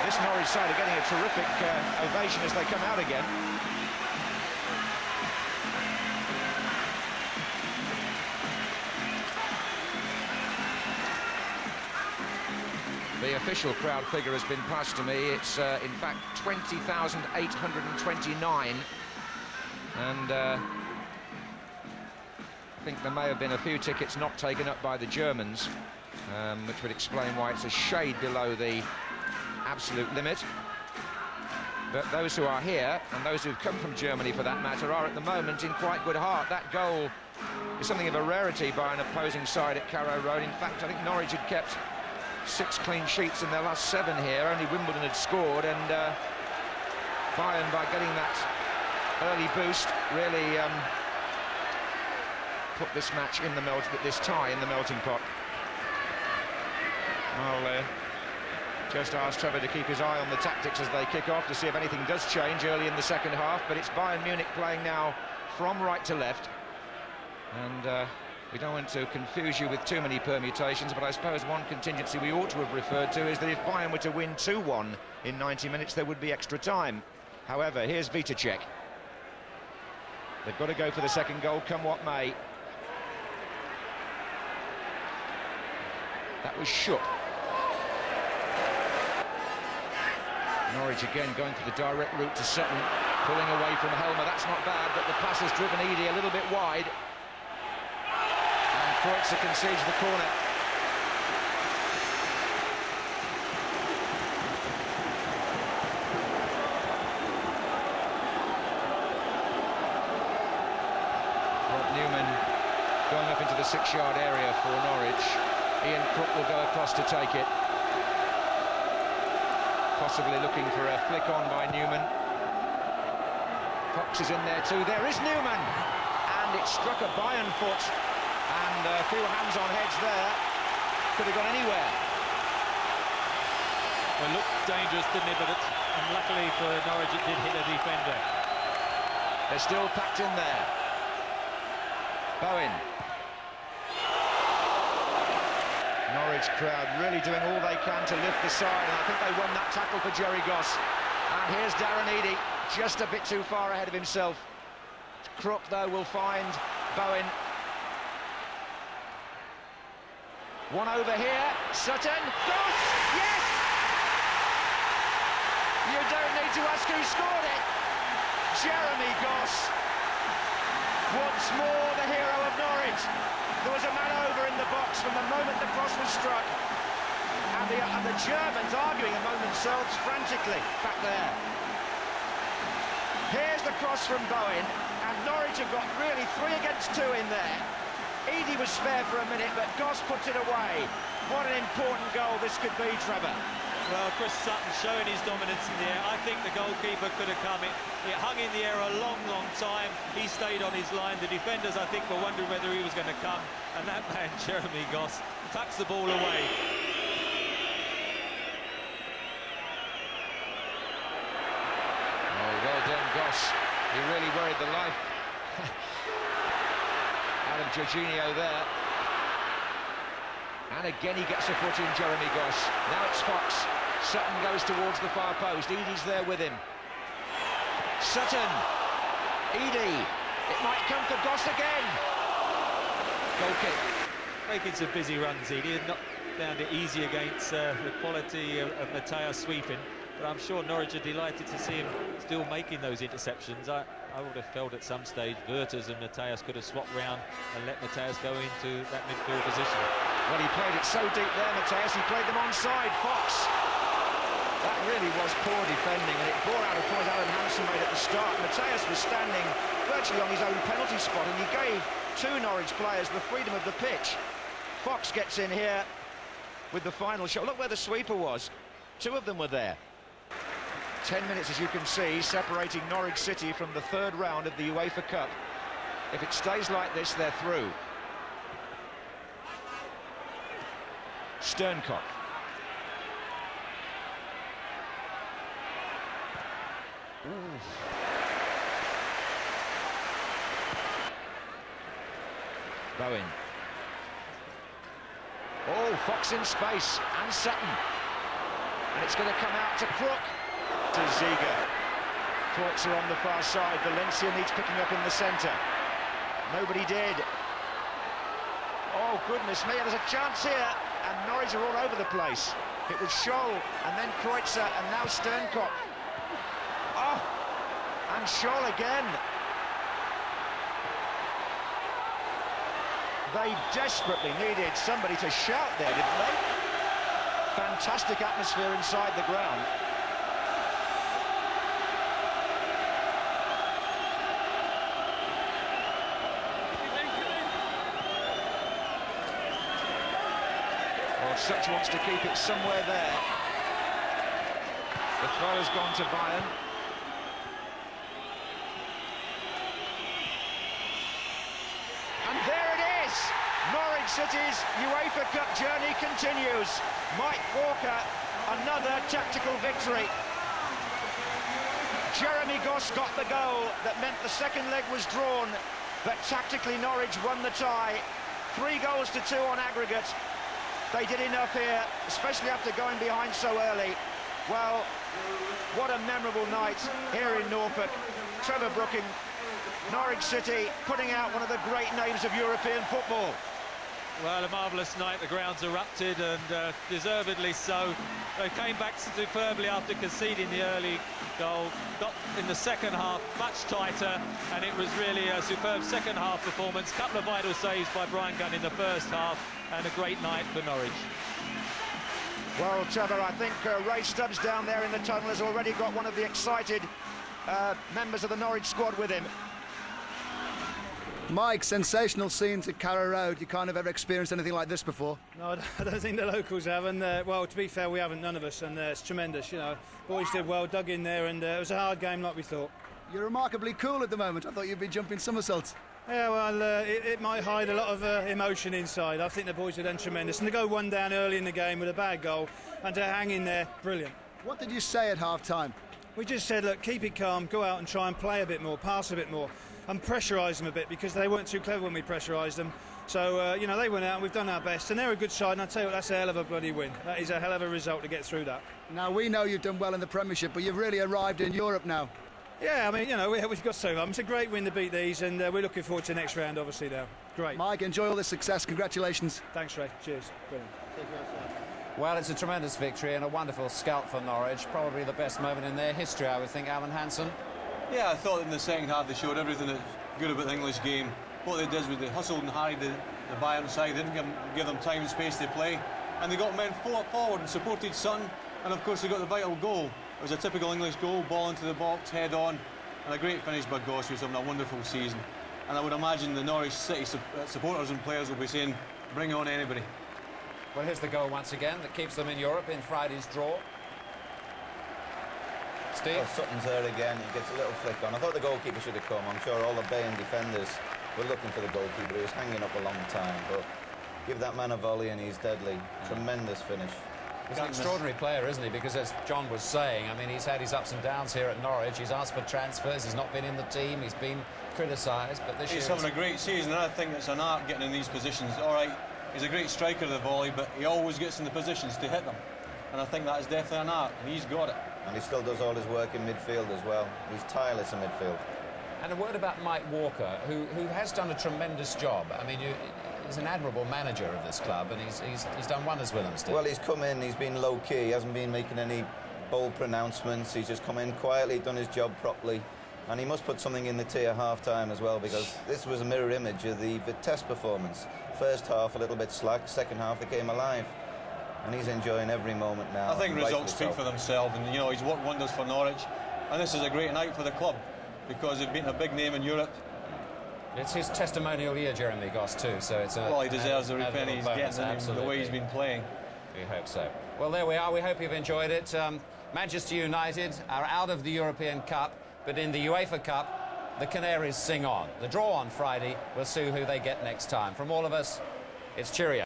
This Norwich side are getting a terrific ovation as they come out again. The official crowd figure has been passed to me. It's in fact 20,829, and I think there may have been a few tickets not taken up by the Germans, which would explain why it's a shade below the absolute limit. But those who are here, and those who've come from Germany for that matter, are at the moment in quite good heart. That goal is something of a rarity by an opposing side at Carrow Road. In fact, I think Norwich had kept 6 clean sheets in their last 7 here. Only Wimbledon had scored, and Bayern, by getting that early boost, really put this match in the this tie in the melting pot. I'll just ask Trevor to keep his eye on the tactics as they kick off to see if anything does change early in the second half. But it's Bayern Munich playing now from right to left, and we don't want to confuse you with too many permutations, but I suppose one contingency we ought to have referred to is that if Bayern were to win 2-1 in 90 minutes, there would be extra time. However, here's Vitacek. They've got to go for the second goal, come what may. That was Shook. Norwich again going for the direct route to Sutton, pulling away from Helmer. That's not bad, but the pass has driven Edie a little bit wide. Kreutzer concedes the corner. Rob Newman going up into the 6-yard area for Norwich. Ian Crook will go across to take it. Possibly looking for a flick on by Newman. Fox is in there too. There is Newman! And it struck a Bayern foot. And a few hands on heads there. Could have gone anywhere. Well, it looked dangerous, didn't it? But unluckily for Norwich, it did hit a defender. They're still packed in there. Bowen. Norwich crowd really doing all they can to lift the side, and I think they won that tackle for Jerry Goss. And here's Darren Eadie, just a bit too far ahead of himself. Crook, though, will find Bowen. One over here, Sutton, Goss, yes! You don't need to ask who scored it. Jeremy Goss, once more the hero of Norwich. There was a man over in the box from the moment the cross was struck. And the Germans arguing among themselves frantically back there. Here's the cross from Bowen, and Norwich have got really 3 against 2 in there. Edie was spare for a minute, but Goss puts it away. What an important goal this could be, Trevor. Well, Chris Sutton showing his dominance in the air. I think the goalkeeper could have come. It hung in the air a long, long time. He stayed on his line. The defenders, I think, were wondering whether he was going to come. And that man, Jeremy Goss, tucks the ball away. Oh, well done, Goss. He really worried the life out of Jorginho there. And again he gets a foot in, Jeremy Goss. Now it's Fox. Sutton goes towards the far post. Edie's there with him. Sutton. Edie. It might come for Goss again. Goal kick. Making some busy runs, Edie. Had not found it easy against the quality of Mateus sweeping. But I'm sure Norwich are delighted to see him still making those interceptions. I would have felt at some stage Werters and Mateus could have swapped round and let Mateus go into that midfield position. Well, he played it so deep there, Mateus. He played them onside. Fox. That really was poor defending, and it bore out a point Alan Hansen made at the start. Mateus was standing virtually on his own penalty spot, and he gave 2 Norwich players the freedom of the pitch. Fox gets in here with the final shot. Look where the sweeper was. 2 of them were there. 10 minutes, as you can see, separating Norwich City from the 3rd round of the UEFA Cup. If it stays like this, they're through. Sternkopf. Bowen. Oh, Fox in space, and Sutton. and it's going to come out to Crook. To Ziga. Thoughts are on the far side. Valencia needs picking up in the centre. Nobody did. Oh, goodness me, there's a chance here, and Norwich are all over the place. It was Scholl, and then Kreutzer, and now Sternkop. Oh, and Scholl again. They desperately needed somebody to shout there, didn't they? Fantastic atmosphere inside the ground. Such wants to keep it somewhere there. The throw has gone to Bayern. And there it is! Norwich City's UEFA Cup journey continues. Mike Walker, another tactical victory. Jeremy Goss got the goal that meant the second leg was drawn, but tactically Norwich won the tie. 3 goals to 2 on aggregate. They did enough here, especially after going behind so early. Well, what a memorable night here in Norfolk. Trevor Brooking, Norwich City putting out one of the great names of European football. Well, a marvellous night. The grounds erupted, and deservedly so. They came back superbly after conceding the early goal. Got in the second half much tighter, and it was really a superb second half performance. Couple of vital saves by Brian Gunn in the first half, and a great night for Norwich. Well, Trevor, I think Ray Stubbs down there in the tunnel has already got one of the excited members of the Norwich squad with him. Mike, sensational scenes at Carrow Road. You can't have ever experienced anything like this before. No, I don't think the locals have, and well, to be fair, we haven't, none of us, and it's tremendous, you know. Boys did well, dug in there, and it was a hard game like we thought. You're remarkably cool at the moment. I thought you'd be jumping somersaults. Yeah, well, it might hide a lot of emotion inside. I think the boys have done tremendous, and to go 1 down early in the game with a bad goal, and to hang in there, brilliant. What did you say at half-time? We just said, look, keep it calm, go out and try and play a bit more, pass a bit more, and pressurise them a bit, because they weren't too clever when we pressurised them. So, you know, they went out and we've done our best, and they're a good side, and I tell you what, that's a hell of a bloody win. That is a hell of a result to get through that. Now, we know you've done well in the Premiership, but you've really arrived in Europe now. Yeah, I mean, you know, we've got so it's a great win to beat these, and we're looking forward to the next round, obviously, now. Great. Mike, enjoy all this success. Congratulations. Thanks, Ray. Cheers. Brilliant. Well, it's a tremendous victory and a wonderful scalp for Norwich. Probably the best moment in their history, I would think, Alan Hansen. Yeah, I thought in the second half they showed everything that's good about the English game. What they did was they hustled and harried the Bayern side. They didn't give them time and space to play. And they got men forward and supported Sutton. And, of course, they got the vital goal. It was a typical English goal, ball into the box, head on. And a great finish by Goss, who's having a wonderful season. And I would imagine the Norwich City supporters and players will be saying, bring on anybody. Well, here's the goal once again that keeps them in Europe in Friday's draw. Steve? Well, Sutton's there again. He gets a little flick on. I thought the goalkeeper should have come. I'm sure all the Bayern defenders were looking for the goalkeeper. He was hanging up a long time. But give that man a volley and he's deadly. Yeah. Tremendous finish. He's an extraordinary player, isn't he? Because as John was saying, I mean, he's had his ups and downs here at Norwich. He's asked for transfers. He's not been in the team. He's been criticised. But this year he's having a great season. And I think it's an art getting in these positions. All right, he's a great striker of the volley, but he always gets in the positions to hit them. And I think that is definitely an art, and he's got it. And he still does all his work in midfield as well. He's tireless in midfield. And a word about Mike Walker, who has done a tremendous job. I mean, he's an admirable manager of this club, and he's done wonders with them still. Well, he's come in, he's been low-key. He hasn't been making any bold pronouncements. He's just come in quietly, done his job properly. And he must put something in the tea at half-time as well, because this was a mirror image of the Vitesse performance. First half, a little bit slack. Second half, they came alive. And he's enjoying every moment now. I think results speak for themselves, and you know, he's worked wonders for Norwich, and this is a great night for the club because they've been a big name in Europe. It's his testimonial year, Jeremy Goss, too, so it's a... Well, he deserves every penny he's getting the way he's been playing. We hope so. Well, there we are. We hope you've enjoyed it. Manchester United are out of the European Cup, but in the UEFA Cup, the Canaries sing on. The draw on Friday will see who they get next time. From all of us, it's cheerio.